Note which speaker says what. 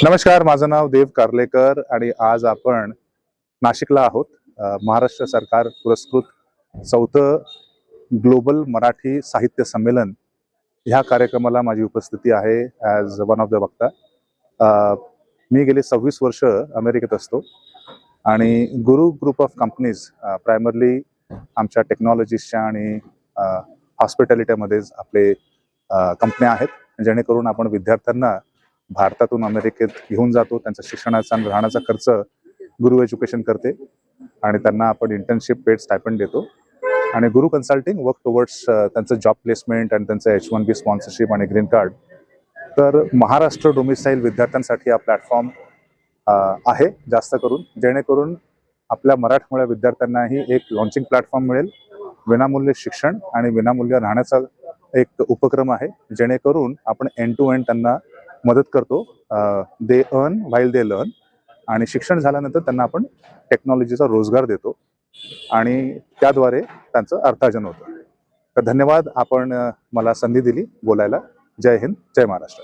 Speaker 1: नमस्कार, माझं नाव देव कार्लेकर आणि आज आपण नाशिकला आहोत. महाराष्ट्र सरकार पुरस्कृत 4थं ग्लोबल मराठी साहित्य संमेलन ह्या कार्यक्रमाला माझी उपस्थिती आहे ॲज वन ऑफ द वक्ता. मी गेले 26 वर्ष अमेरिकेत असतो आणि गुरु ग्रुप ऑफ कंपनीज प्रायमरली आमच्या टेक्नॉलॉजीजच्या आणि हॉस्पिटॅलिटीमध्येच आपले कंपन्या आहेत, जेणेकरून आपण विद्यार्थ्यांना भारतातून अमेरिकेत घेऊन जातो. त्यांचा शिक्षणाचा आणि राहण्याचा खर्च गुरु एज्युकेशन करते आणि त्यांना आपण इंटर्नशिप पेड स्टायपंड देतो. आणि गुरु कन्सल्टिंग वर्क टुवर्ड्स त्यांचं जॉब प्लेसमेंट आणि त्यांचं H1B स्पॉन्सरशिप आणि ग्रीन कार्ड. तर महाराष्ट्र डोमिसाईल विद्यार्थ्यांसाठी हा प्लॅटफॉर्म आहे जास्त करून, जेणेकरून आपल्या मराठमोळ्या विद्यार्थ्यांनाही एक लॉन्चिंग प्लॅटफॉर्म मिळेल. विनामूल्य शिक्षण आणि विनामूल्य राहण्याचा एक उपक्रम आहे, जेणेकरून आपण एंड टू एंड त्यांना मदत करतो. They earn while they learn. आणि शिक्षण झाल्यानंतर त्यांना आपण टेक्नॉलॉजीचा रोजगार देतो आणि त्याद्वारे त्यांचं अर्थार्जन होतं. तर धन्यवाद, आपण मला संधी दिली बोलायला. जय हिंद, जय महाराष्ट्र.